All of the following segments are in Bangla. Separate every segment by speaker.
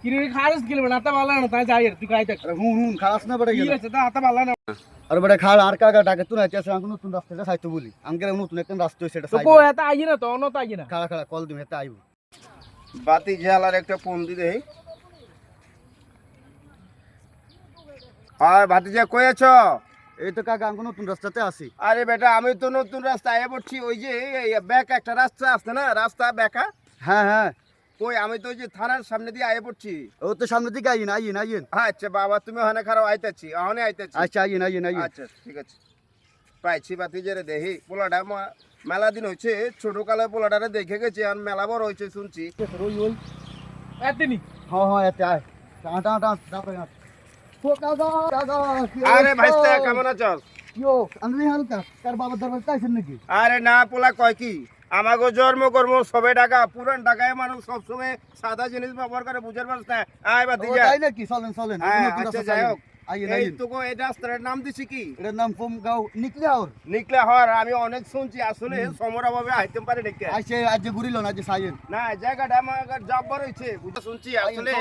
Speaker 1: কিরে খারাস গেল না তা ভালো না তাই যাই তুই খাইতে
Speaker 2: আরে হুন খারাস না বড়
Speaker 1: কি
Speaker 2: গেল
Speaker 1: আছে তা তা ভালো না
Speaker 2: আরে বড় খাল আর কাকা ডাকে তুই আছে আঙ্গুন নতুন রাস্তাটা সাইতো বলি আঙ্কেল নতুন একটা রাস্তা সেটা
Speaker 1: তো
Speaker 2: সাইতো
Speaker 1: কো এত আই না তো অন্য তো আই না
Speaker 2: খাড়া খাড়া কল দিম হেতে আইব
Speaker 3: বাতি জ্বালার একটা ফোন দি দেই আর ভাতিজা কই আছো?
Speaker 2: এই তো কাকা আঙ্গুন নতুন রাস্তাতে আছি
Speaker 3: আরে বেটা আমি তো নতুন রাস্তা আয়া পড়ছি ওই যে ব্যাক একটা রাস্তা আছে না রাস্তা ব্যাকা
Speaker 2: হ্যাঁ হ্যাঁ
Speaker 3: কই আমি তো ওই যে থানার সামনে দিয়ে আয়া পড়ছি।
Speaker 2: ও তো সামনে দিকে আইন
Speaker 3: আচ্ছা বাবা তুমি ওখানে খারাপ আইতাছি ওখানে আইতাছি।
Speaker 2: আচ্ছা আইন
Speaker 3: আচ্ছা ঠিক আছে পাইছি ভাতিজারে দেখি পোলাটা মেলা দিন হয়েছে ছোট কালে পোলাটারে দেখে গেছি আর মেলা বড় হয়েছে শুনছি।
Speaker 1: ওই ওই এতনি
Speaker 2: হ্যাঁ এতে আয় টাটা টাটা ও কাকা কাকা
Speaker 3: আরে ভাইস্তা কেমন আছস?
Speaker 2: ইয়ো আন্দ্রি হালকা তার বাবার দরবার তাইছেন নাকি
Speaker 3: আরে না পোলা কয় কি আমাকে জন্ম কর্ম সবে টাকা পুরান টাকায় মানুষ সবসময় সাদা জিনিস ব্যবহার করে বুঝার পারছ না। আয় ভাতিজা
Speaker 2: তাই নাকি চলেন
Speaker 3: আচ্ছা যাই হোক
Speaker 2: আইন
Speaker 3: এই তোকে এই রাস্তার নাম দিছি কি?
Speaker 2: এটার নাম পোমগাঁও নিকলিয়াওর
Speaker 3: নিকলে হওয়ার আমি অনেক শুনছি আসলে সমরা ভাবে আইতে পারে নাকি
Speaker 2: আজ ঘুরিল না যে সাইন
Speaker 3: না জায়গাটা আমার জব্বর হইছে বুঝা শুনছি আসলে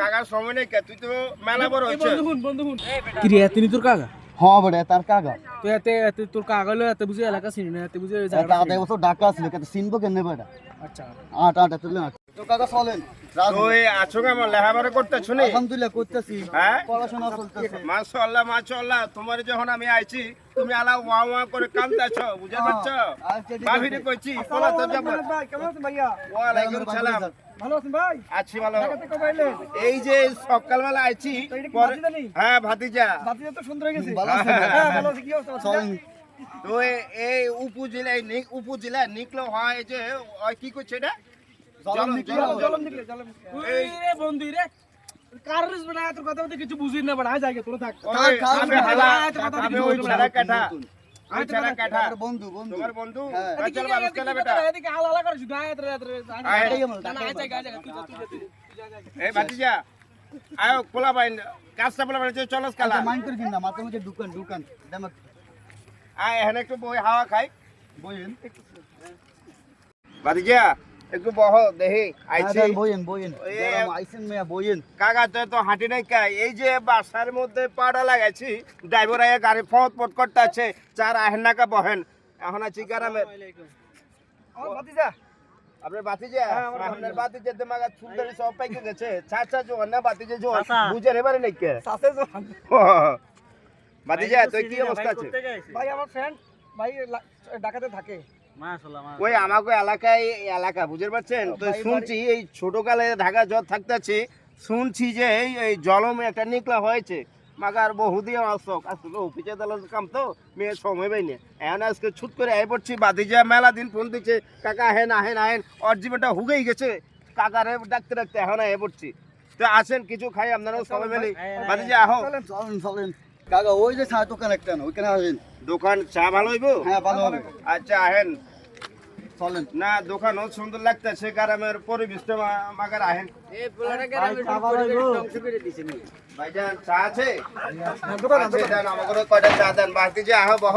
Speaker 3: কাকার সময় নেই তুই তো মেলা বড় হইছে।
Speaker 1: বন্ধু হুন কিরে এতনি তোর কাকা
Speaker 2: হ্যাঁ বড়ে তার কাকা
Speaker 1: তো এতে তোর কাকা হলো এত বুঝে এলাকা চিনি না এত বুঝে
Speaker 2: এটা আধা বছর ঢাকা ছিল কত চিনবো কেন বেটা
Speaker 1: আচ্ছা
Speaker 2: আটা চলেন তো কাকা চলেন
Speaker 3: তুই আছো কেমন লেখাপড়া করতেছ নি?
Speaker 2: আলহামদুলিল্লাহ করতেছি
Speaker 3: হ্যাঁ
Speaker 2: পড়াশোনা চলতেছে
Speaker 3: মাশাআল্লাহ তোমার যখন আমি আইছি তুমি আলা ওয়া ওয়া করে কাঁদতেছ বুঝতে পারছো? ভাবিরে কইছি পোলা তো যাব।
Speaker 1: ভাই কেমন আছেন ভাইয়া?
Speaker 3: ওয়া আলাইকুম সালাম।
Speaker 1: ভালো আছেন ভাই?
Speaker 3: আছি ভালো।
Speaker 1: ঢাকাতে কবে আইলেন?
Speaker 3: এই যে সকালবেলা আইছি
Speaker 1: তো এটা কি
Speaker 3: পরে
Speaker 1: ভাতিজা নেই?
Speaker 3: হ্যাঁ ভাতিজা
Speaker 1: বাতিটা তো সুন্দর হয়ে গেছে
Speaker 2: ভালো আছেন?
Speaker 1: হ্যাঁ ভালো আছে কি অবস্থা
Speaker 2: চলেন
Speaker 3: তো এই উপজেলায় নিকলো হয় যে ওই কি করছে এটা
Speaker 2: চলেন
Speaker 1: জলম দিলে ওই রে বন্ধু রে কারস বড় তোর কথা বলতে কিছু বুঝিস না বড় আয় যাগে তোরা থাক
Speaker 3: আমি হালা আমি ওই ছাড়া কাটা ওই ছাড়া কাটা
Speaker 2: বন্ধু
Speaker 3: তোমার বন্ধু
Speaker 2: হ্যাঁ।
Speaker 3: চল বাবু চল বেটা
Speaker 1: এদিকে আলাদা করে শুধু আয় তোরা
Speaker 3: আয়।
Speaker 1: আয় যাগে তুই যা
Speaker 3: এই ভাতিজা আয়ো পোলা বাইন কাজটা পোলা বাইন চলস কালা
Speaker 2: মাইন্ড করে দিন না মাথার মধ্যে দোকান দেমাক
Speaker 3: আয় এখানে একটু বই হাওয়া খাই
Speaker 2: বইন
Speaker 3: ভাতিজা একটু বহ দেখি আইছি
Speaker 2: বইন
Speaker 3: এ,
Speaker 2: আইছেন মিয়া বইন
Speaker 3: কাকা তো হাঁটি নাই কাই এই যে বাসার মধ্যে পাড়া লাগাইছি ড্রাইভার আয়া গাড়ি ফত করতে আছে চার আহেনাকা বহেন এখন আছি গ্রামে
Speaker 1: আমার ভাতিজা
Speaker 3: আপনার বাতিজা আপনার বাতিজা দিমাগ সুন্দরী সব পাইকে গেছে চাচা জো না বাতিজা জো বুঝে এবারে নাই কে
Speaker 1: সাসে জো
Speaker 3: বাতিজা তুই কি অবস্থা আছে?
Speaker 1: ভাই আমার ফ্রেন্ড ভাই ঢাকাতে থাকে
Speaker 3: ওই আমাকে এলাকা বুঝতে পারছেন তো শুনছি এই ছোটকালে ঢাকা জ্বর থাকতেছে শুনছি যে এই জলমে একটা নিকলা হয়েছে মাগার বহুদিন আসক আসলে অফিসে দালাল কাম তো মেয়ে সময় পাইনি এখন আজকে ছুট করে আই পড়ছি বাতিজা মেলা দিন ফোন দিচ্ছে কাকা আহেন ওর জীবনটা হুগেই গেছে কাকারে ডাকতে এখন আই পড়ছি তো আসেন কিছু খাই আপনারাও সবাই মিলে বাতিজা আহো
Speaker 2: চলেন কাকা ওই যে চা দোকান একটা ওইখানে আসেন
Speaker 3: দোকান চা ভালো হইব
Speaker 2: হ্যাঁ ভালো হবে
Speaker 3: আচ্ছা আহেন
Speaker 2: চলেন
Speaker 3: না দোকানও সুন্দর লাগতেছে গ্রামের পরিবেশটা মাগার আহেন ভাইজান চা আছে? আছে দেন আমাকে কয়টা চা দেন বাতি যে আহ বহ